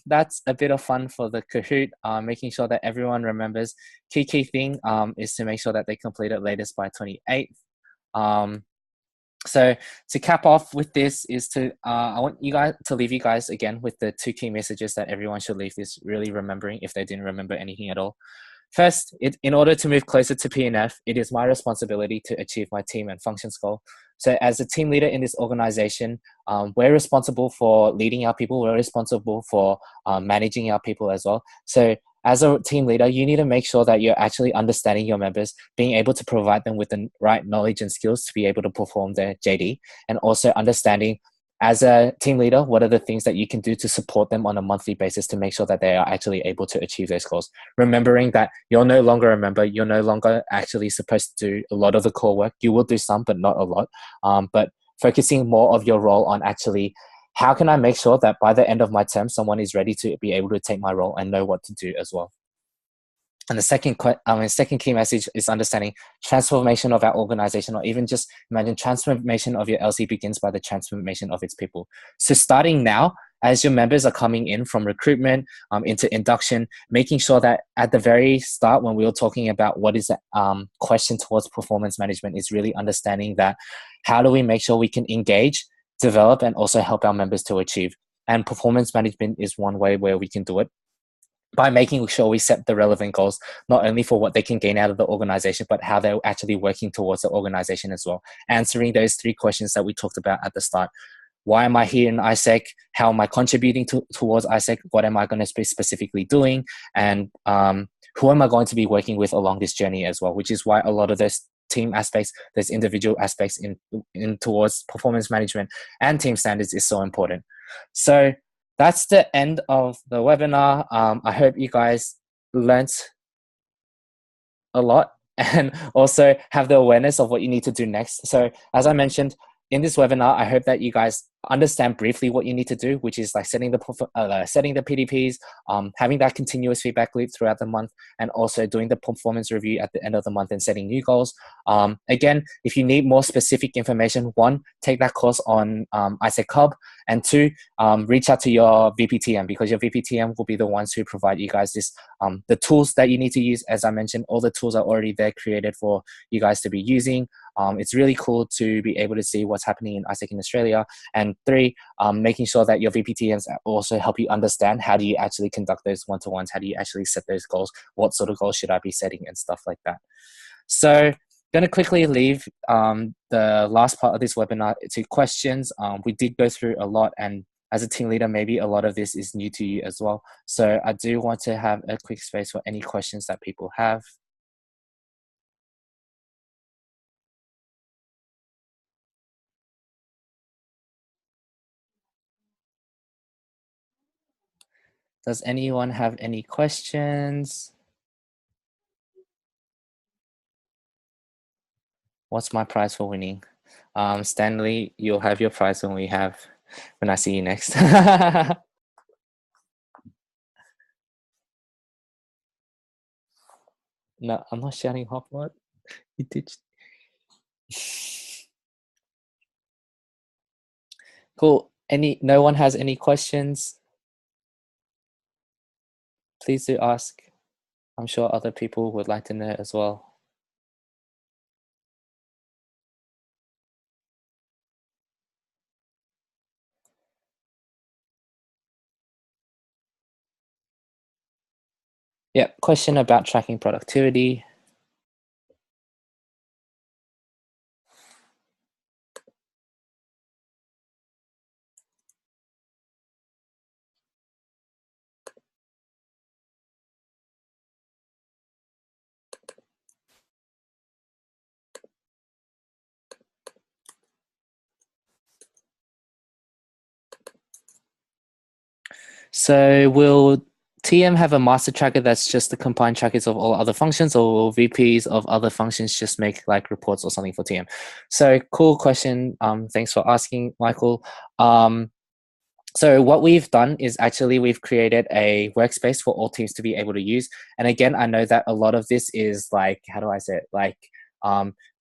that's a bit of fun for the Kahoot, making sure that everyone remembers. Key thing is to make sure that they complete it latest by 28th. So to cap off with this is to, I want you guys to leave you guys again with the 2 key messages that everyone should leave this really remembering if they didn't remember anything at all. First, in order to move closer to PNF, it is my responsibility to achieve my team and functions goal. So as a team leader in this organization, we're responsible for leading our people. We're responsible for managing our people as well. So as a team leader, you need to make sure that you're actually understanding your members, being able to provide them with the right knowledge and skills to be able to perform their JD, and also understanding as a team leader, what are the things that you can do to support them on a monthly basis to make sure that they are actually able to achieve those goals? Remembering that you're no longer a member, you're no longer actually supposed to do a lot of the core work. You will do some, but not a lot. But focusing more of your role on actually, how can I make sure that by the end of my term, someone is ready to be able to take my role and know what to do as well? And the second key message is understanding transformation of our organization, or even just imagine transformation of your LC begins by the transformation of its people. So starting now, as your members are coming in from recruitment into induction, making sure that at the very start, when we were talking about what is the question towards performance management, is really understanding that how do we make sure we can engage, develop, and also help our members to achieve. And performance management is one way where we can do it, by making sure we set the relevant goals, not only for what they can gain out of the organization, but how they're actually working towards the organization as well. Answering those 3 questions that we talked about at the start. Why am I here in ISEC? How am I contributing towards ISEC? What am I going to be specifically doing? And who am I going to be working with along this journey as well? Which is why a lot of those team aspects, those individual aspects in towards performance management and team standards is so important. So that's the end of the webinar. I hope you guys learnt a lot and also have the awareness of what you need to do next. So as I mentioned in this webinar, I hope that you guys understand briefly what you need to do, which is like setting the PDPs, having that continuous feedback loop throughout the month, and also doing the performance review at the end of the month and setting new goals. Again, if you need more specific information, 1, take that course on ISEC Hub, and 2, reach out to your VPTM, because your VPTM will be the ones who provide you guys this, the tools that you need to use. As I mentioned, all the tools are already there created for you guys to be using. It's really cool to be able to see what's happening in ISEC in Australia. And 3, making sure that your VPTMs also help you understand how do you actually conduct those one-to-ones, how do you actually set those goals, what sort of goals should I be setting, and stuff like that. So I'm going to quickly leave the last part of this webinar to questions. We did go through a lot, and as a team leader, maybe a lot of this is new to you as well. So I do want to have a quick space for any questions that people have. Does anyone have any questions? What's my prize for winning? Stanley, you'll have your prize when I see you next. No, I'm not shouting hot what? You did. Cool. No one has any questions? Please do ask. I'm sure other people would like to know as well. Yeah, question about tracking productivity. So will TM have a master tracker that's just the combined trackers of all other functions, or will VPs of other functions just make like reports or something for TM? So cool question. Thanks for asking, Michael. So what we've done is actually we've created a workspace for all teams to be able to use. And again, I know that a lot of this is like, how do I say it? Like,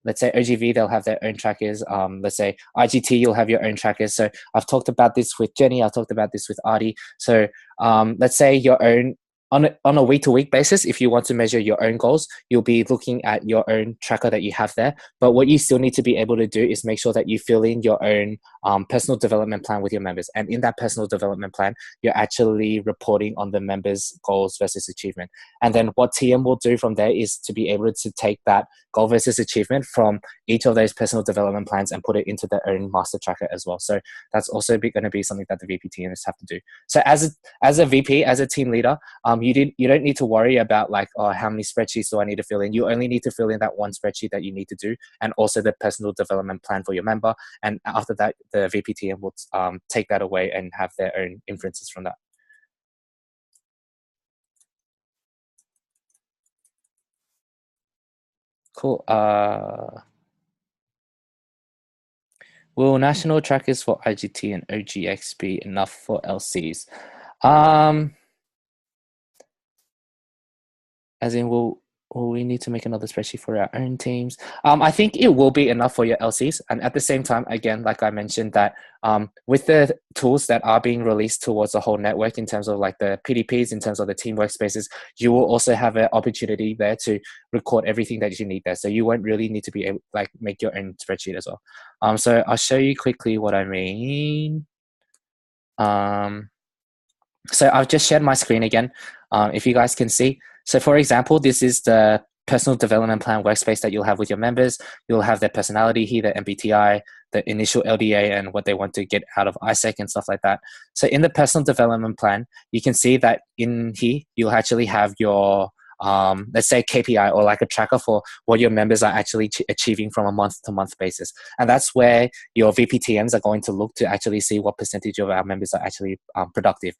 let's say OGV, they'll have their own trackers. Let's say IGT, you'll have your own trackers. So I've talked about this with Jenny. I've talked about this with Artie. So let's say your own on a week-to-week basis, if you want to measure your own goals, you'll be looking at your own tracker that you have there. But what you still need to be able to do is make sure that you fill in your own personal development plan with your members. And in that personal development plan, you're actually reporting on the members' goals versus achievement. And then what TM will do from there is to be able to take that goal versus achievement from each of those personal development plans and put it into their own master tracker as well. So that's also going to be something that the VP TMs have to do. So as a VP, as a team leader, you don't need to worry about like, oh, how many spreadsheets do I need to fill in? You only need to fill in that one spreadsheet that you need to do, and also the personal development plan for your member. And after that, the VPTM will take that away and have their own inferences from that. Cool. Will national trackers for IGT and OGX be enough for LCs? As in, will we need to make another spreadsheet for our own teams? I think it will be enough for your LCs. And at the same time, again, like I mentioned, that with the tools that are being released towards the whole network in terms of like the PDPs, in terms of the team workspaces, you will also have an opportunity there to record everything that you need there. So you won't really need to be able like make your own spreadsheet as well. So I'll show you quickly what I mean. So I've just shared my screen again, if you guys can see. So for example, this is the personal development plan workspace that you'll have with your members. You'll have their personality here, their MBTI, the initial LDA, and what they want to get out of ISEC and stuff like that. So in the personal development plan, you can see that in here, you'll actually have your, let's say KPI, or like a tracker for what your members are actually achieving from a month-to-month basis. And that's where your VPTMs are going to look to actually see what percentage of our members are actually productive.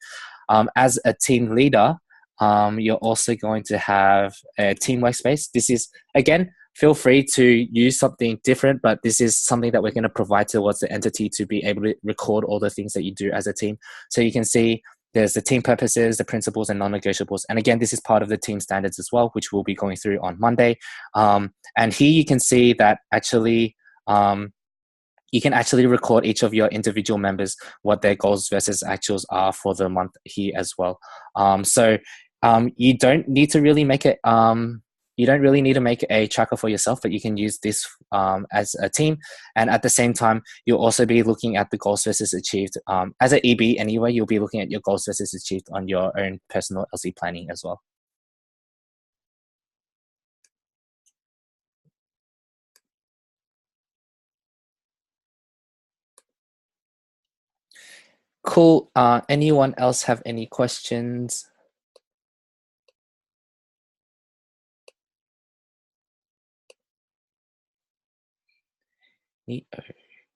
As a team leader, you're also going to have a team workspace. This is, again, feel free to use something different, but this is something that we're going to provide towards the entity to be able to record all the things that you do as a team. So you can see there's the team purposes, the principles, and non-negotiables. And again, this is part of the team standards as well, which we'll be going through on Monday. And here you can see that actually, you can actually record each of your individual members, what their goals versus actuals are for the month here as well. So you don't need to really make it, you don't really need to make a tracker for yourself, but you can use this as a team. And at the same time, you'll also be looking at the goals versus achieved. As an EB anyway, you'll be looking at your goals versus achieved on your own personal LC planning as well. Cool. Anyone else have any questions?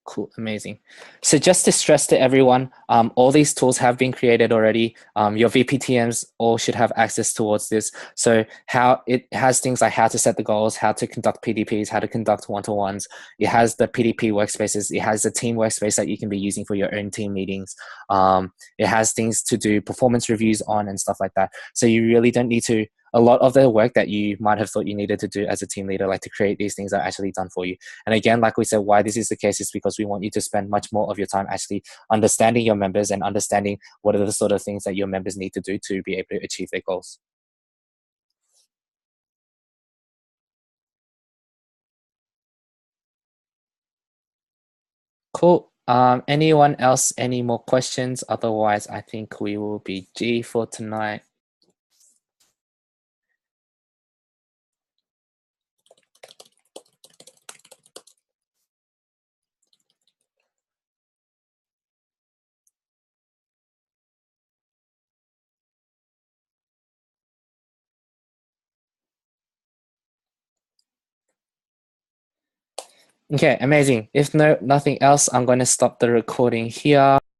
Cool, amazing. So just to stress to everyone, all these tools have been created already. Your VPTMs all should have access towards this. So how it has things like how to set the goals, how to conduct PDPs, how to conduct one-to-ones. It has the PDP workspaces. It has the team workspace that you can be using for your own team meetings. It has things to do performance reviews on and stuff like that. So you really don't need to, a lot of the work that you might have thought you needed to do as a team leader, like to create these things, are actually done for you. And again, like we said, why this is the case is because we want you to spend much more of your time actually understanding your members and understanding what are the sort of things that your members need to do to be able to achieve their goals. Cool. Anyone else, any more questions? Otherwise, I think we will be G for tonight. Okay, amazing. If nothing else, I'm going to stop the recording here.